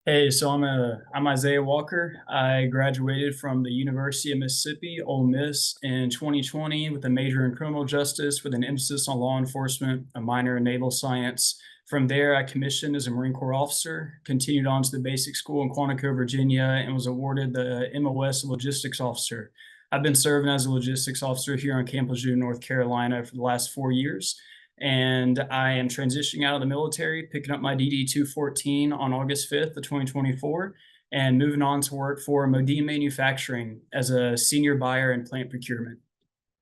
Hey, I'm Isaiah Walker. I graduated from the University of Mississippi, Ole Miss, in 2020 with a major in criminal justice with an emphasis on law enforcement, a minor in naval science. From there, I commissioned as a Marine Corps officer, continued on to the basic school in Quantico, Virginia, and was awarded the MOS logistics officer. I've been serving as a logistics officer here on Camp Lejeune, North Carolina for the last 4 years, and I am transitioning out of the military, picking up my DD 214 on August 5th of 2024, and moving on to work for Modine Manufacturing as a senior buyer in plant procurement.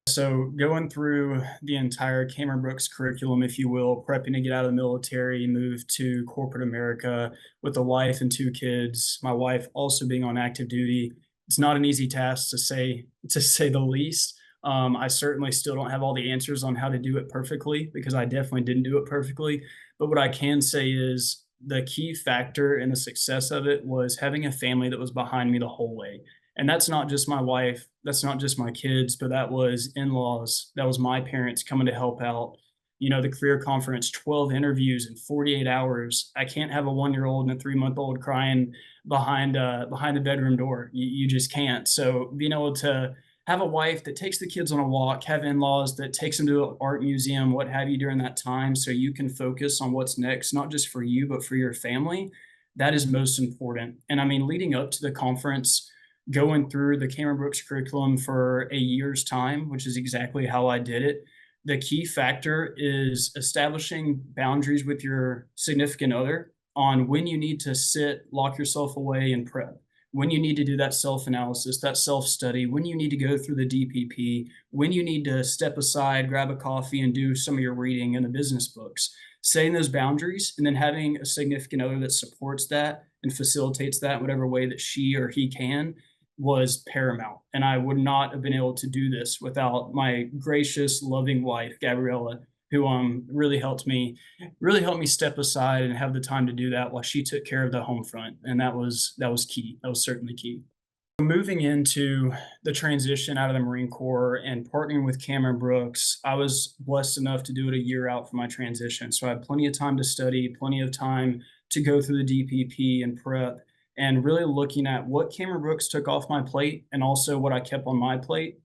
So going through the entire Cameron Brooks curriculum, if you will, prepping to get out of the military, move to corporate America with a wife and two kids, my wife also being on active duty. It's not an easy task to say the least. I certainly still don't have all the answers on how to do it perfectly because I definitely didn't do it perfectly. But what I can say is the key factor in the success of it was having a family that was behind me the whole way. And that's not just my wife, that's not just my kids, but that was in-laws, that was my parents coming to help out. You know, the career conference, 12 interviews in 48 hours. I can't have a 1-year-old and a 3-month-old crying behind the bedroom door. You just can't. So being able to have a wife that takes the kids on a walk, have in-laws that takes them to an art museum, what have you during that time, so you can focus on what's next, not just for you, but for your family. That is most important. And I mean, leading up to the conference, going through the Cameron Brooks curriculum for a year's time, which is exactly how I did it. The key factor is establishing boundaries with your significant other on when you need to sit, lock yourself away, and prep, when you need to do that self analysis, that self study, when you need to go through the DPP, when you need to step aside, grab a coffee, and do some of your reading in the business books. Setting those boundaries and then having a significant other that supports that and facilitates that in whatever way that she or he can was paramount. And I would not have been able to do this without my gracious, loving wife, Gabriella, who really helped me step aside and have the time to do that while she took care of the home front. And that was key. That was certainly key. Moving into the transition out of the Marine Corps and partnering with Cameron Brooks, I was blessed enough to do it a year out from my transition. So I had plenty of time to study, plenty of time to go through the DPP and prep, and really looking at what Cameron Brooks took off my plate and also what I kept on my plate.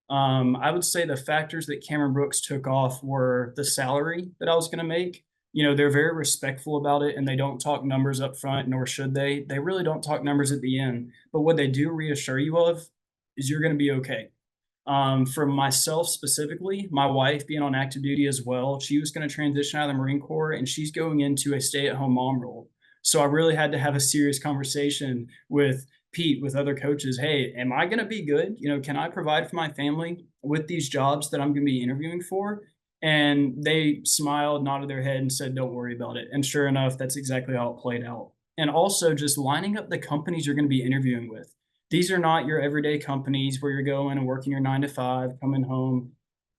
I would say the factors that Cameron Brooks took off were the salary that I was going to make. You know, they're very respectful about it and they don't talk numbers up front, nor should they. They really don't talk numbers at the end. But what they do reassure you of is you're going to be okay. For myself specifically, my wife being on active duty as well, she was going to transition out of the Marine Corps and she's going into a stay at home mom role. So I really had to have a serious conversation with Pete, with other coaches. Hey, am I going to be good? You know, can I provide for my family with these jobs that I'm going to be interviewing for? And they smiled, nodded their head, and said, don't worry about it. And sure enough, that's exactly how it played out. And also just lining up the companies you're going to be interviewing with. These are not your everyday companies where you're going and working your 9 to 5, coming home.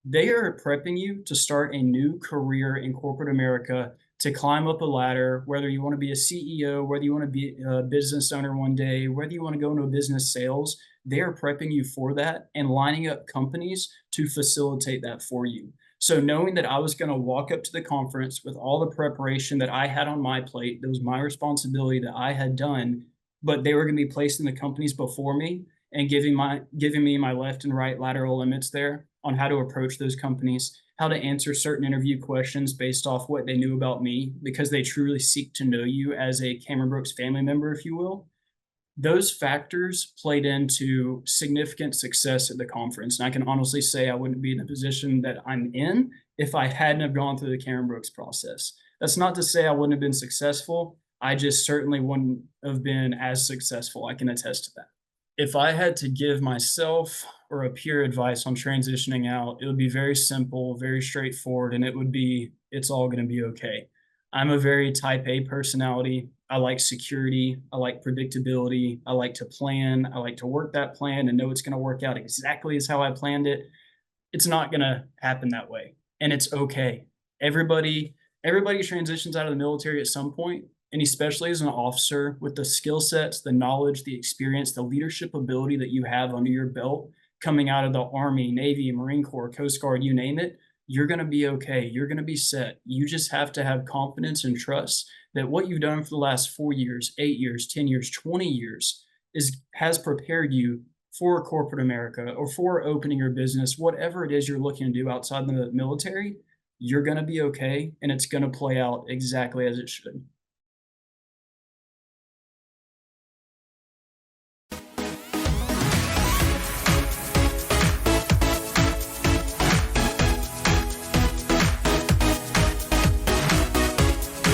They are prepping you to start a new career in corporate America, to climb up a ladder, whether you want to be a CEO, whether you want to be a business owner one day, whether you want to go into a business sales. They are prepping you for that and lining up companies to facilitate that for you. So knowing that I was going to walk up to the conference with all the preparation that I had on my plate, that was my responsibility that I had done, but they were going to be placing the companies before me and giving me my left and right lateral limits there on how to approach those companies, how to answer certain interview questions based off what they knew about me, because they truly seek to know you as a Cameron Brooks family member, if you will. Those factors played into significant success at the conference. And I can honestly say I wouldn't be in the position that I'm in if I hadn't have gone through the Cameron Brooks process. That's not to say I wouldn't have been successful. I just certainly wouldn't have been as successful. I can attest to that. If I had to give myself or a peer advice on transitioning out, it would be very simple, very straightforward, and it would be it's all going to be okay. I'm a very type A personality. I like security. I like predictability. I like to plan. I like to work that plan and know it's going to work out exactly as how I planned it. It's not going to happen that way. And it's okay. Everybody, everybody transitions out of the military at some point, and especially as an officer with the skill sets, the knowledge, the experience, the leadership ability that you have under your belt coming out of the Army, Navy, Marine Corps, Coast Guard, you name it, you're going to be okay. You're going to be set. You just have to have confidence and trust that what you've done for the last 4 years, 8 years, 10 years, 20 years has prepared you for corporate America or for opening your business, whatever it is you're looking to do outside the military, you're gonna be okay, and it's gonna play out exactly as it should.